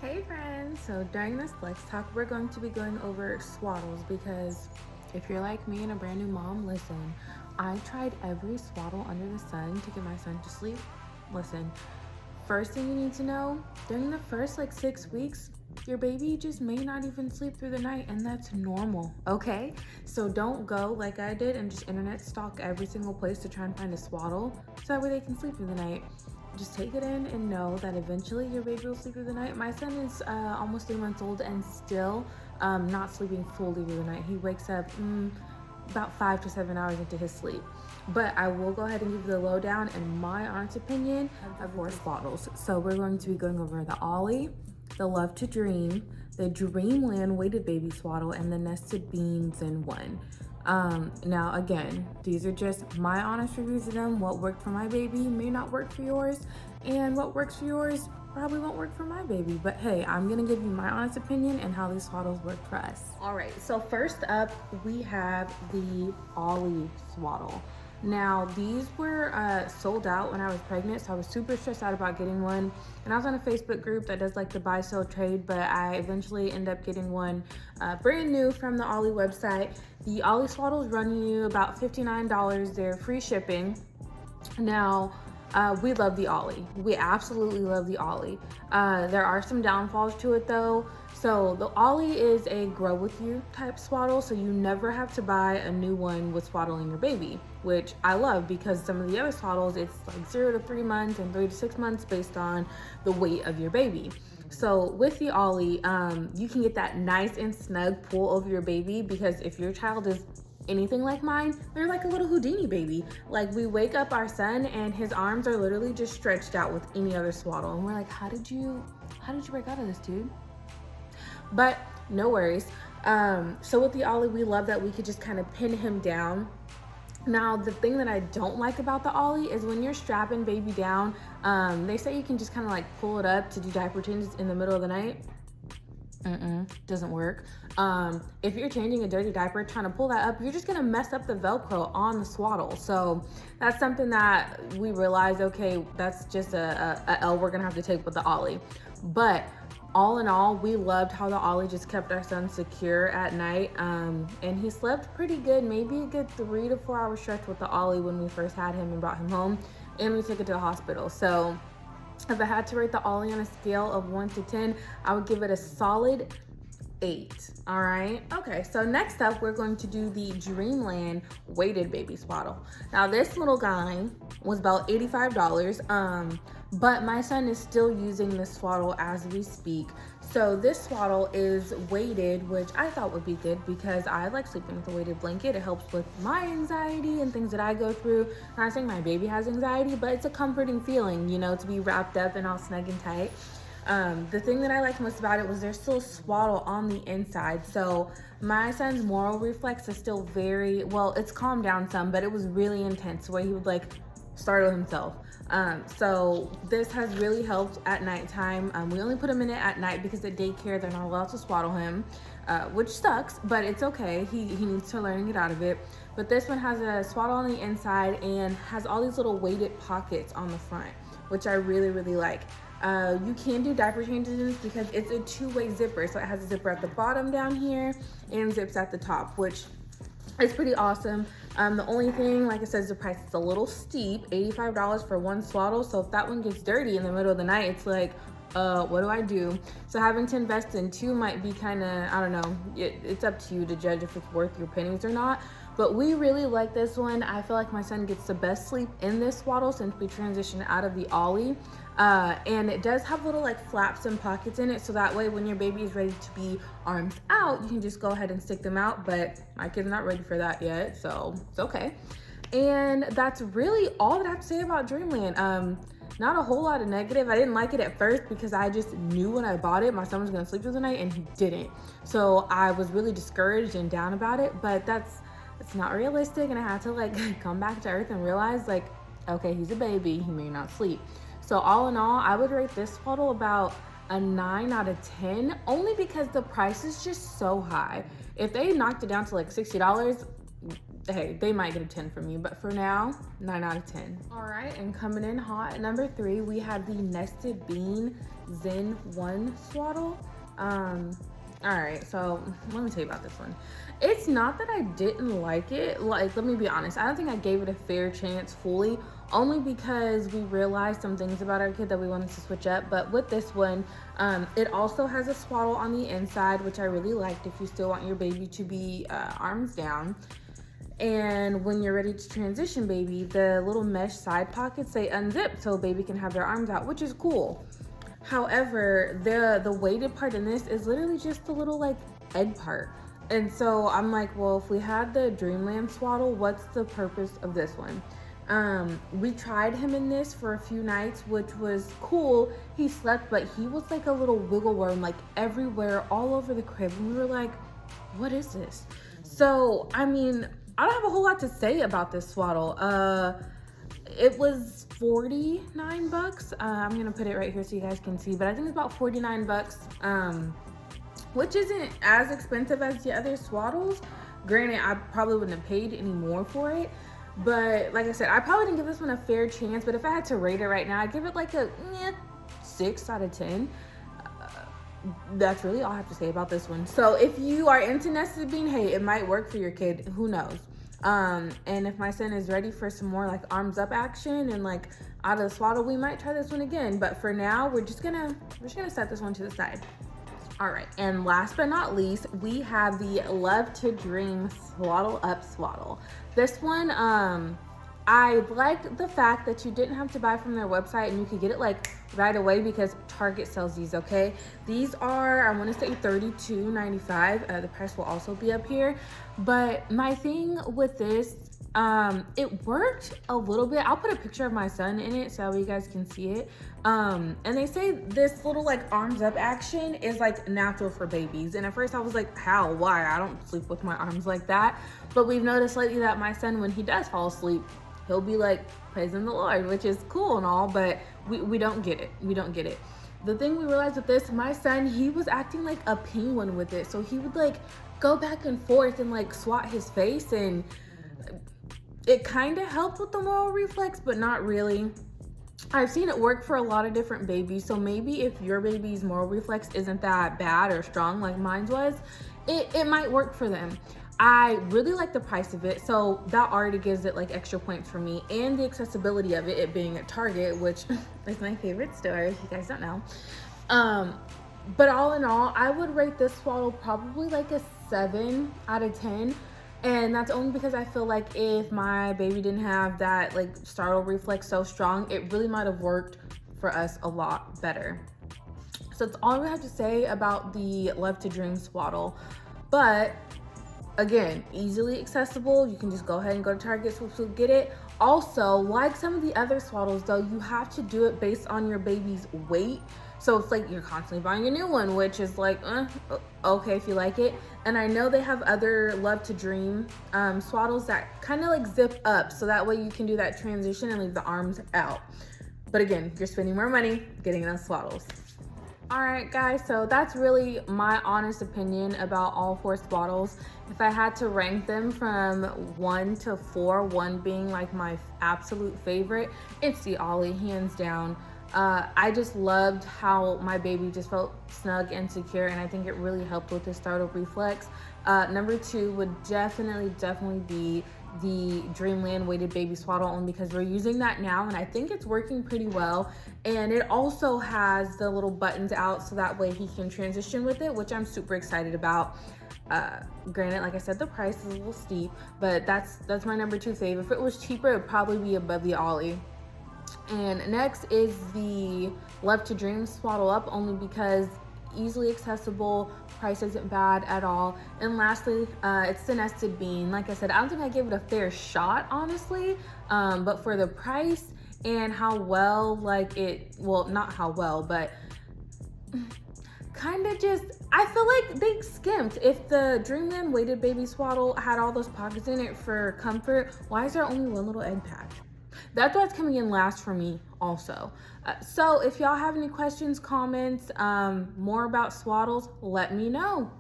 Hey friends! So during this Flex Talk, we're going to be going over swaddles because if you're like me and a brand new mom, listen, I tried every swaddle under the sun to get my son to sleep. Listen, first thing you need to know, during the first 6 weeks, your baby just may not even sleep through the night, and that's normal, okay? So don't go like I did and just internet stalk every single place to try and find a swaddle so that way they can sleep through the night. Just take it in and know that eventually your baby will sleep through the night. My son is almost 3 months old and still not sleeping fully through the night. He wakes up about 5 to 7 hours into his sleep. But I will go ahead and give you the lowdown and my honest opinion of 4 swaddles. So we're going to be going over the Ollie, the Love to Dream, the Dreamland weighted baby swaddle, and the nested beans in one. Now again, these are just my honest reviews of them. What worked for my baby may not work for yours, and what works for yours probably won't work for my baby. But hey, I'm gonna give you my honest opinion and how these swaddles work for us. All right, so first up we have the Ollie swaddle. Now these were sold out when I was pregnant, so I was super stressed out about getting one. And I was on a Facebook group that does the buy sell trade, but I eventually end up getting one brand new from the Ollie website. The Ollie swaddles run you about $59. They're free shipping. Now we love the Ollie. We absolutely love the Ollie. There are some downfalls to it though. So the Ollie is a grow with you type swaddle, so you never have to buy a new one with swaddling your baby, which I love because some of the other swaddles, it's 0 to 3 months and 3 to 6 months based on the weight of your baby. So with the Ollie, you can get that nice and snug pull over your baby, because if your child is anything like mine, they're like a little Houdini baby. Like, we wake up our son and his arms are literally just stretched out with any other swaddle, and we're like, how did you break out of this, dude? But no worries. So with the Ollie, we love that we could just kind of pin him down. Now, the thing that I don't like about the Ollie is when you're strapping baby down, they say you can just kind of pull it up to do diaper changes in the middle of the night. Doesn't work. If you're changing a dirty diaper, trying to pull that up, you're just gonna mess up the Velcro on the swaddle. So that's something that we realized, okay, that's just a L we're gonna have to take with the Ollie. But all in all, we loved how the Ollie just kept our son secure at night, and he slept pretty good, maybe a good 3 to 4 hour stretch with the Ollie when we first had him and brought him home, and we took it to the hospital. So if I had to rate the Ollie on a scale of 1 to 10, I would give it a solid 8. All right. Okay. So next up, we're going to do the Dreamland weighted baby swaddle. Now this little guy was about $85. But my son is still using this swaddle as we speak. So this swaddle is weighted, which I thought would be good because I like sleeping with a weighted blanket. It helps with my anxiety and things that I go through. I'm not saying my baby has anxiety, but it's a comforting feeling, to be wrapped up and all snug and tight. The thing that I liked most about it was there's still swaddle on the inside. So my son's moral reflex is still very, well, it's calmed down some, but it was really intense where he would startle himself. So this has really helped at nighttime. We only put him in it at night because at daycare they're not allowed to swaddle him, which sucks, but it's okay. He needs to learn and get out of it. But this one has a swaddle on the inside and has all these little weighted pockets on the front, which I really, really like. You can do diaper changes in this because it's a 2-way zipper. So it has a zipper at the bottom down here and zips at the top, which is pretty awesome. The only thing, like I said, is the price is a little steep, $85 for one swaddle. So if that one gets dirty in the middle of the night, it's like, what do I do? So having to invest in 2 might be kind of, I don't know, it's up to you to judge if it's worth your pennies or not. But we really like this one. I feel like my son gets the best sleep in this swaddle since we transitioned out of the Ollie. And it does have little flaps and pockets in it, so that way when your baby is ready to be arms out, you can just go ahead and stick them out. But my kid's not ready for that yet, so it's okay. And that's really all that I have to say about Dreamland. Not a whole lot of negative. I didn't like it at first because I just knew when I bought it my son was gonna sleep through the night, and he didn't. So I was really discouraged and down about it, but it's not realistic, and I had to come back to earth and realize okay, he's a baby, he may not sleep. So all in all, I would rate this swaddle about a 9 out of 10, only because the price is just so high. If they knocked it down to $60, hey, they might get a 10 from me, but for now, 9 out of 10. All right, and coming in hot at number 3, we have the nested bean Zen 1 Swaddle. All right, so let me tell you about this one. It's not that I didn't like it. Like, let me be honest. I don't think I gave it a fair chance fully, only because we realized some things about our kid that we wanted to switch up. But with this one, it also has a swaddle on the inside, which I really liked if you still want your baby to be arms down. And when you're ready to transition baby, the little mesh side pockets, they unzip so baby can have their arms out, which is cool. However, the weighted part in this is literally just the little like egg part. And so I'm like, well, if we had the Dreamland Swaddle, what's the purpose of this one? We tried him in this for a few nights, which was cool. He slept, but he was like a little wiggle worm, like everywhere, all over the crib. And we were like, what is this? So, I mean, I don't have a whole lot to say about this swaddle. It was 49 bucks. I'm gonna put it right here so you guys can see, but I think it's about 49 bucks, which isn't as expensive as the other swaddles. Granted, I probably wouldn't have paid any more for it, but like I said, I probably didn't give this one a fair chance. But if I had to rate it right now, I'd give it like a 6 out of 10. That's really all I have to say about this one. So if you are into nested bean, hey, it might work for your kid, who knows. And if my son is ready for some more like arms up action and like out of the swaddle, we might try this one again. But for now, we're just gonna set this one to the side. All right, and last but not least, we have the Love to Dream Swaddle Up Swaddle. This one, I liked the fact that you didn't have to buy from their website and you could get it like right away because Target sells these, okay? These are, I want to say $32.95. The price will also be up here. But my thing with this, it worked a little bit. I'll put a picture of my son in it so you guys can see it. And they say this little like arms up action is like natural for babies. And at first I was like, how? Why? I don't sleep with my arms like that. But we've noticed lately that my son, when he does fall asleep, he'll be like praising the Lord, which is cool and all, but we don't get it. We don't get it. The thing we realized with this, my son, he was acting like a penguin with it. So he would like go back and forth and like swat his face, and it kind of helped with the moral reflex, but not really. I've seen it work for a lot of different babies. So maybe if your baby's moral reflex isn't that bad or strong like mine was, it might work for them. I really like the price of it, so that already gives it like extra points for me, and the accessibility of it being at Target, which is my favorite store if you guys don't know. But all in all, I would rate this swaddle probably like a 7 out of 10. And that's only because I feel like if my baby didn't have that like startle reflex so strong, it really might have worked for us a lot better. So that's all I have to say about the Love to Dream swaddle. But again, easily accessible. You can just go ahead and go to Target, swoop, swoop, get it. Also, like some of the other swaddles though, you have to do it based on your baby's weight. So it's like you're constantly buying a new one, which is like, okay if you like it. And I know they have other Love to Dream swaddles that kind of like zip up, so that way you can do that transition and leave the arms out. But again, you're spending more money getting those swaddles. All right, guys, so that's really my honest opinion about all 4 swaddles. If I had to rank them from 1 to 4, 1 being like my absolute favorite, it's the Ollie, hands down. I just loved how my baby just felt snug and secure, and I think it really helped with the startle reflex. Number 2 would definitely be the Dreamland weighted baby swaddle, only because we're using that now and I think it's working pretty well. And it also has the little buttons out so that way he can transition with it, which I'm super excited about. Granted, like I said, the price is a little steep, but that's my number 2 fave. If it was cheaper, it would probably be above the Ollie. And next is the Love to Dream Swaddle Up, only because easily accessible, price isn't bad at all. And lastly, it's the Nested Bean. Like I said, I don't think I gave it a fair shot, honestly, but for the price and how well, like it, well, not how well, but kind of just, I feel like they skimped. If the Dreamland weighted baby swaddle had all those pockets in it for comfort, why is there only one little egg patch? That's what's coming in last for me also. So if y'all have any questions, comments, more about swaddles, let me know.